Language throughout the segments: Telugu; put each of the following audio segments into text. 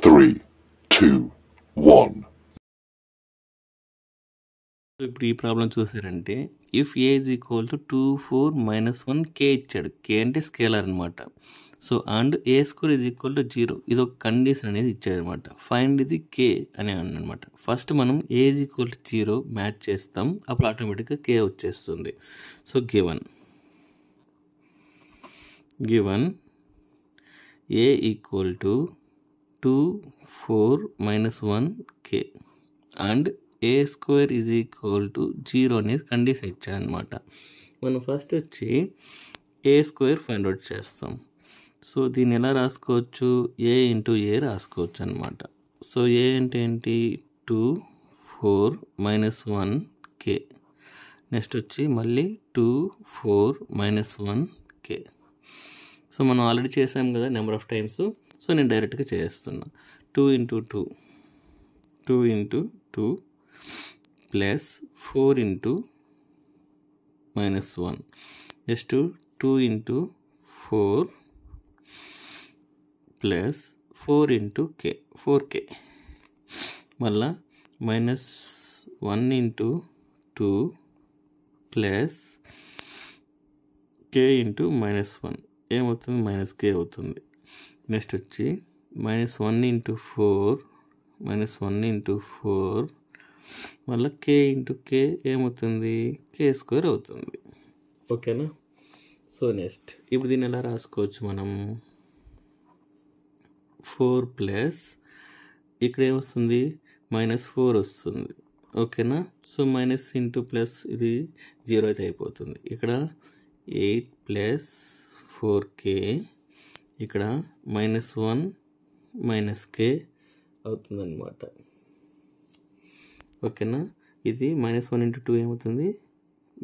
3, 2, 1. ఇప్పుడు ఈ ప్రాబ్లం చూసారంటే if A is equal to 2, 4, -1 కే ఇచ్చాడు. కే అంటే స్కేలార్ అనమాట. So and A square is equal to 0 ఇది ఒక కండిషన్ అనేది ఇచ్చాడు అనమాట. ఫైండ్ ఇది కే అని అనమాట. ఫస్ట్ మనం ఏ ఈజ్ ఈక్వల్ టు 0 మ్యాచ్ చేస్తాం, అప్పుడు ఆటోమేటిక్గా కే వచ్చేస్తుంది. So given A equal to 2, 4, -1 K and A square is equal to 0 అనేది కండిషన్ ఇచ్చాడనమాట. మనం ఫస్ట్ వచ్చి ఏ స్క్వేర్ ఫైండ్ అవుట్ చేస్తాం. సో దీన్ని ఎలా రాసుకోవచ్చు, ఏ ఇంటూ ఏ రాసుకోవచ్చు అనమాట. సో ఏ అంటే ఏంటి 2, 4, -1 కే. నెక్స్ట్ వచ్చి మళ్ళీ 2, 4, -1 కే. సో మనం ఆల్రెడీ చేసాం కదా నెంబర్ ఆఫ్ టైమ్స్. సో నేను డైరెక్ట్గా చేస్తున్నా. 2 into 2 plus 4 into -1 next 2 into 4 plus 4 into K 4k మళ్ళా -1 ఇంటూ 2 ప్లస్ k ఇంటూ -1 ఏమవుతుంది -k అవుతుంది. నెక్స్ట్ వచ్చి -1 ఇంటూ 4 మళ్ళీ కే ఇంటూ కే ఏమవుతుంది కే స్క్వేర్ అవుతుంది. ఓకేనా. సో నెక్స్ట్ ఇప్పుడు దీన్ని ఎలా రాసుకోవచ్చు మనం 4 ప్లస్ ఇక్కడ ఏమొస్తుంది -4 వస్తుంది. ఓకేనా. సో మైనస్ ఇంటూ ప్లస్ ఇది 0 అయితే అయిపోతుంది. ఇక్కడ 8 ప్లస్ 4k ఇక్కడ -1 - k అవుతుందన్నమాట. ఓకేనా. ఇది -1 ఇంటూ 2 ఏమవుతుంది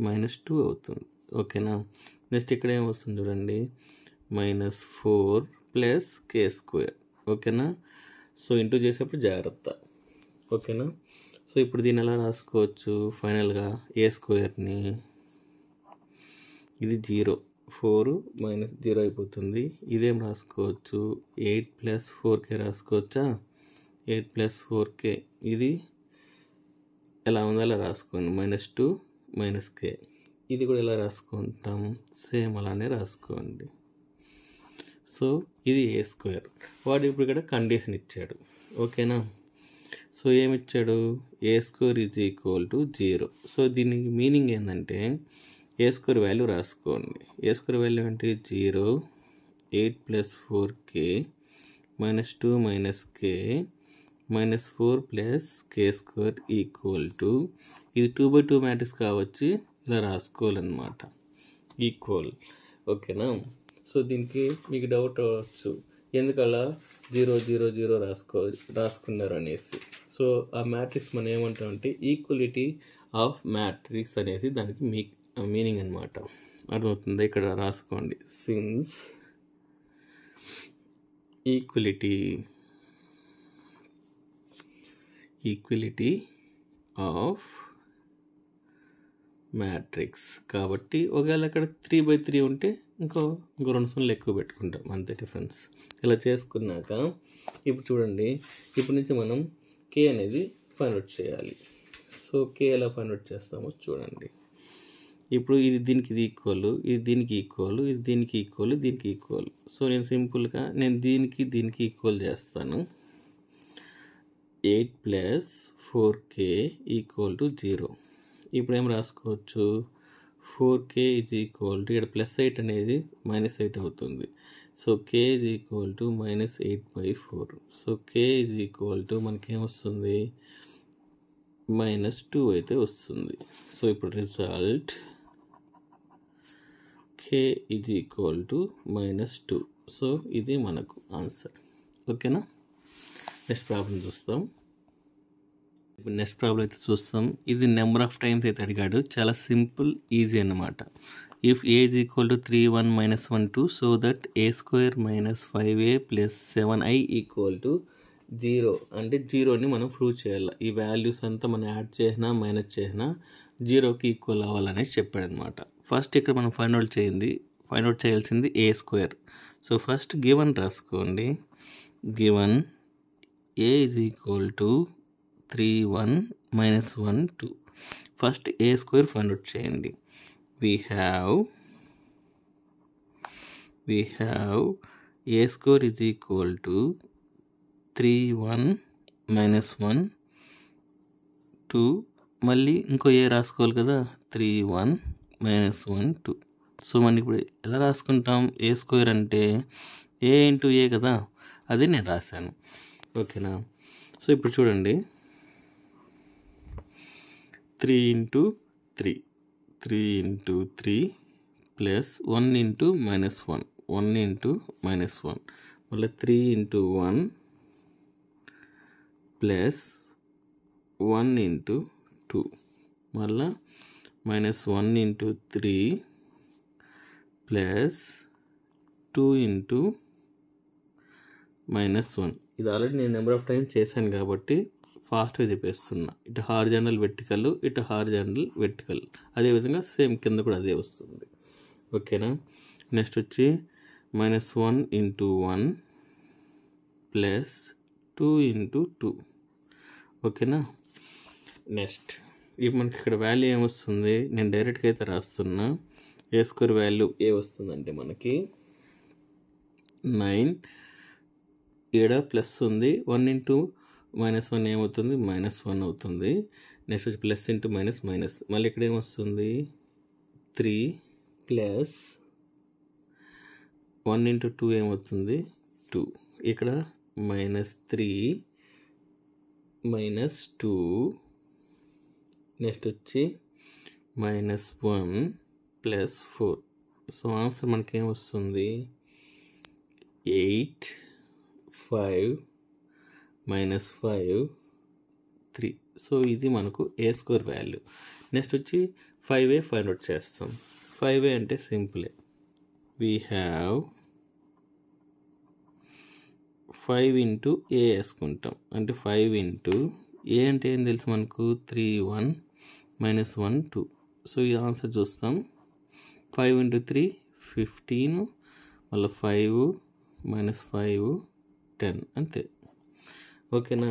-2 అవుతుంది. ఓకేనా. నెక్స్ట్ ఇక్కడ ఏమొస్తుంది చూడండి -4 ప్లస్ k స్క్వేర్. ఓకేనా. సో ఇంటూ చేసేప్పుడు జాగ్రత్త. ఓకేనా. సో ఇప్పుడు దీన్ని ఎలా రాసుకోవచ్చు ఫైనల్గా ఏ స్క్వేర్ని ఇది 0 4 - 0 అయిపోతుంది. ఇదేం రాసుకోవచ్చు 8 ప్లస్ 4k రాసుకోవచ్చా 8 ప్లస్ 4k ఇది ఎలా ఉందో అలా రాసుకోండి -2 - k. ఇది కూడా ఎలా రాసుకుంటాం సేమ్ అలానే రాసుకోండి. సో ఇది ఏ స్క్వేర్. వాడు ఇప్పుడు ఇక్కడ కండిషన్ ఇచ్చాడు. ఓకేనా. సో ఏమిచ్చాడు A square is equal to 0. So దీనికి మీనింగ్ ఏంటంటే ఏ స్క్వేర్ వాల్యూ రాసుకోండి. ఏ స్క్వేర్ వాల్యూ అంటే 0 8 plus 4k -2 - k -4 plus k square equal to ఇది 2/2 మ్యాట్రిక్స్ కావచ్చు ఇలా రాసుకోవాలన్నమాట ఈక్వల్. ఓకేనా. సో దీనికి మీకు డౌట్ అవ్వచ్చు ఎందుకలా 0 0 0 రాసుకున్నారు అనేసి. సో ఆ మ్యాట్రిక్స్ మనం ఏమంటామంటే ఈక్వలిటీ ఆఫ్ మ్యాట్రిక్స్ అనేసి దానికి మీనింగ్ అనమాట. అర్థమవుతుంది. ఇక్కడ రాసుకోండి సిన్స్ ఈక్విలిటీ ఆఫ్ మ్యాట్రిక్స్ కాబట్టి ఒకవేళ అక్కడ 3/3 ఉంటే ఇంకో 2 సున్నాలు ఎక్కువ పెట్టుకుంటాం అంతే డిఫరెన్స్. ఇలా చేసుకున్నాక ఇప్పుడు చూడండి ఇప్పటి నుంచి మనం కే అనేది ఫైండ్ అవుట్ చేయాలి. సో కే ఎలా ఫైండ్ అవుట్ చేస్తామో చూడండి. ఇప్పుడు ఇది దీనికి ఇది ఈక్వల్, ఇది దీనికి ఈక్వల్, ఇది దీనికి ఈక్వల్, దీనికి ఈక్వల్. సో నేను సింపుల్గా దీనికి ఈక్వల్ చేస్తాను. 8 ప్లస్ 4k ఈక్వల్ టు 0. ఇప్పుడు ఏం రాసుకోవచ్చు 4k ఈజ్ ఈక్వల్ టు ఇక్కడ +8 అనేది -8 అవుతుంది. So k is equal to -8/4. So k is equal to మనకేమొస్తుంది -2 అయితే వస్తుంది. సో ఇప్పుడు result k is equal to -2. So ఇది మనకు ఆన్సర్. ఓకేనా. నెక్స్ట్ ప్రాబ్లం చూస్తాం. ఇప్పుడు నెక్స్ట్ ప్రాబ్లం అయితే చూస్తాం. ఇది నెంబర్ ఆఫ్ టైమ్స్ అయితే అడిగాడు. చాలా సింపుల్ ఈజీ అన్నమాట. If A is equal to 3 1 - 1 2 so that a² - 5a + 7i equal to 0 అంటే 0ని మనం ప్రూవ్ చేయాలి. ఈ వాల్యూస్ అంతా మనం యాడ్ చేసినా మైనస్ చేసినా 0కి ఈక్వల్ అవ్వాలనేసి చెప్పాడు అనమాట. ఫస్ట్ ఇక్కడ మనం ఫైండ్ అవుట్ చేయాల్సింది a². సో ఫస్ట్ గివన్ రాసుకోండి. Given a is equal to 3 1 minus 1 2. First a square find out చేయండి. we have a square is equal to 3 1 minus 1 2, మళ్ళీ ఇంకో ఏ రాసుకోవాలి కదా, 3 1 minus 1 2. సో మనకి ఇప్పుడు ఎలా రాసుకుంటాం, ఏ స్క్వేర్ అంటే ఏ ఇంటూ ఏ కదా, అది నేను రాశాను. ఓకేనా. సో ఇప్పుడు చూడండి, 3 into 3 3 into 3 plus 1 into minus 1 1 into minus 1, మళ్ళీ 3 ఇంటూ 1 ప్లస్ 1 ఇంటూ 2, మళ్ళీ minus 1 into 3 plus 2 into minus 1. ఇది ఆల్రెడీ నేను నెంబర్ ఆఫ్ టైమ్స్ చేశాను కాబట్టి ఫాస్ట్గా చెప్పేస్తున్నా. ఇటు హారిజాంటల్ వెర్టికల్, ఇటు హారిజాంటల్ వెర్టికల్, అదేవిధంగా సేమ్ కింద కూడా అదే వస్తుంది. ఓకేనా. నెక్స్ట్ వచ్చి మైనస్ 1 ఇంటూ 1 ప్లస్ 2 ఇంటూ 2. ఓకేనా. నెక్స్ట్ ఇప్పుడు మనకి ఇక్కడ వాల్యూ ఏమొస్తుంది, నేను డైరెక్ట్గా అయితే రాస్తున్నా. ఏ స్క్వేర్ వాల్యూ ఏ వస్తుందంటే మనకి 9. ఈడ ప్లస్ ఉంది, 1 ఇంటూ మైనస్ 1 ఏమవుతుంది, మైనస్ 1 అవుతుంది. నెక్స్ట్ వచ్చి ప్లస్ ఇంటూ మైనస్ మైనస్, మళ్ళీ ఇక్కడ ఏమొస్తుంది 3 ప్లస్ 1 ఇంటూ 2 ఏమవుతుంది 2. ఇక్కడ మైనస్ 3 మైనస్ 2, నెక్స్ట్ వచ్చి మైనస్ 1 ప్లస్ 4. సో ఆన్సర్ మనకి ఏమొస్తుంది 8 5 మైనస్ 5 3. సో ఇది మనకు ఏ స్క్వేర్ వాల్యూ. నెక్స్ట్ వచ్చి 5a ఫైండ్ అవుట్ చేస్తాం. 5a అంటే సింపులే, we have 5 ఇంటూ ఏ వేసుకుంటాం, అంటే 5 ఇంటూ ఏ అంటే ఏం తెలుసు మనకు 3 1 మైనస్ 1 2. సో ఈ ఆన్సర్ చూస్తాం. 5 ఇంటూ 3 15, మళ్ళీ 5 మైనస్ 5 10, అంతే. ఓకేనా.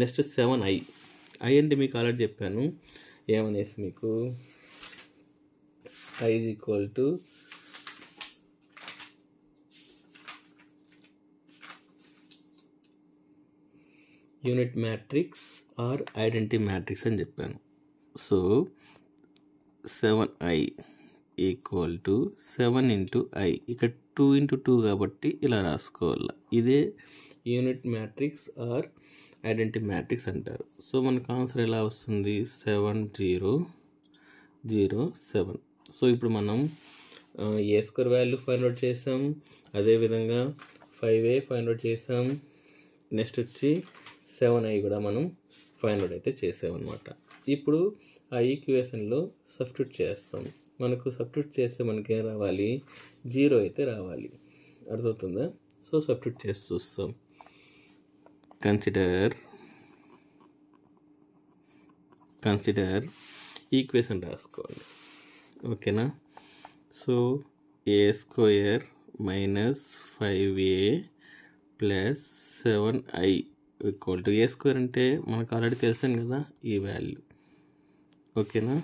Next 7i. ఐ అంటే మీకు ఆల్రెడీ చెప్పాను ఏమనేసి, మీకు i is equal to unit matrix or identity matrix అని చెప్పాను. So 7i equal to 7 into i, ఇక్కడ 2 ఇంటూ 2 కాబట్టి ఇలా రాసుకోవాలి. ఇదే unit matrix or identity matrix అంటారు. సో మనకు ఆన్సర్ ఎలా వస్తుంది 7 0 0 7. సో ఇప్పుడు మనం A square value find out చేసాం, అదేవిధంగా 5a ఫైండ్ అవుట్ చేసాం. నెక్స్ట్ వచ్చి 7i కూడా మనం ఫైండ్ అవుట్ అయితే చేసామన్నమాట. ఇప్పుడు ఆ ఈక్వేషన్లో సబ్స్టిట్యూట్ చేస్తాం. మనకు సబ్స్టిట్యూట్ చేస్తే మనకి ఏం రావాలి, 0 అయితే రావాలి. అర్థమవుతుందా. సో సబ్స్టిట్యూట్ చేసి చూస్తాం. కన్సిడర్ ఈక్వేషన్ రాసుకోవాలి. ఓకేనా. So A square minus 5a plus 7i equal to, A square అంటే మనకు ఆల్రెడీ తెలిసాను కదా ఈ వాల్యూ. ఓకేనా.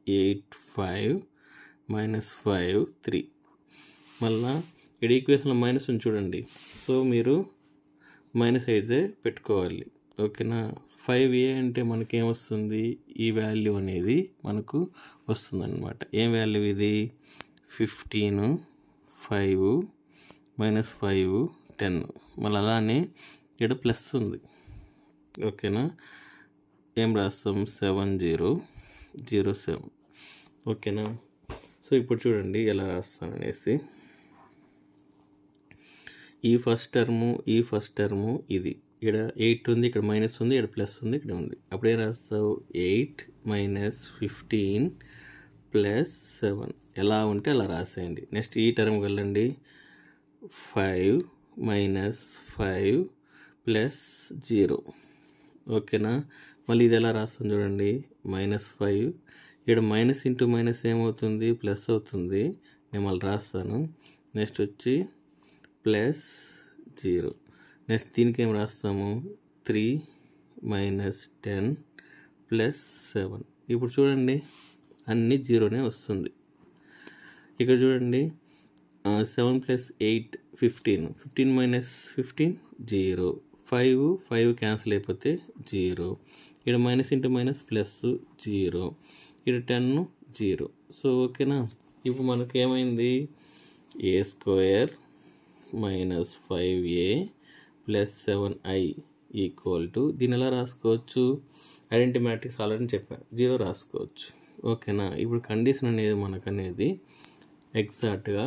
8 5 మైనస్ 5 3. మళ్ళా ఇక్కడ ఈక్వేషన్లో మైనస్ ఉంది చూడండి. సో మీరు మైనస్ అయితే పెట్టుకోవాలి. ఓకేనా. 5a అంటే మనకేమొస్తుంది, ఈ వాల్యూ అనేది మనకు వస్తుందన్నమాట. ఏం వాల్యూ ఇది 15 5 మైనస్ 5 10. మళ్ళీ అలానే ఇక్కడ ప్లస్ ఉంది. ఓకేనా. ఏం రాస్తాం 7 0 0 7. ఓకేనా. సో ఇప్పుడు చూడండి ఎలా రాస్తాననేసి, ఈ ఫస్ట్ టర్ము ఇది, ఇక్కడ 8 ఉంది, ఇక్కడ మైనస్ ఉంది, ఇక్కడ ప్లస్ ఉంది, ఇక్కడ ఉంది. అప్పుడే రాస్తావు 8 మైనస్ 15 ప్లస్ 7. ఎలా ఉంటే అలా రాసేయండి. నెక్స్ట్ ఈ టర్మ్ వెళ్ళండి, 5 మైనస్ 5 ప్లస్ 0. ఓకేనా. మళ్ళీ ఇది ఎలా రాస్తాను చూడండి, మైనస్ 5, ఇక్కడ మైనస్ ఇంటూ మైనస్ ఏమవుతుంది, ప్లస్ అవుతుంది. నేను మళ్ళీ రాస్తాను. నెక్స్ట్ వచ్చి ప్లస్ 0. నెక్స్ట్ దీనికి ఏం రాస్తాము 3 మైనస్ 10 ప్లస్ 7. ఇప్పుడు చూడండి అన్నీ జీరోనే వస్తుంది. ఇక్కడ చూడండి 7 ప్లస్ 8 15, 15 మైనస్ 15 0, 5 క్యాన్సిల్ అయిపోతే 0, ఇక్కడ మైనస్ ఇంటూ మైనస్ ప్లస్ 0, ఇక్కడ 10 0. సో ఓకేనా. ఇప్పుడు మనకు ఏమైంది a square minus 5a plus 7i equal to, దీని ఎలా రాసుకోవచ్చు, ఐడెంటిటీ మ్యాట్రిక్స్ ఆల్రెడీ చెప్పాను 0 రాసుకోవచ్చు. ఓకేనా. ఇప్పుడు కండిషన్ అనేది మనకు అనేది ఎగ్జాక్ట్గా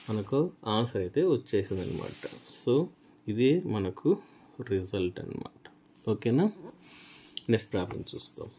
మనకు ఆన్సర్ అయితే వచ్చేసింది అనమాట. సో ఇది మనకు రిజల్ట్ అనమాట. ఓకేనా. నెక్స్ట్ ప్రాబ్లం చూస్తాం.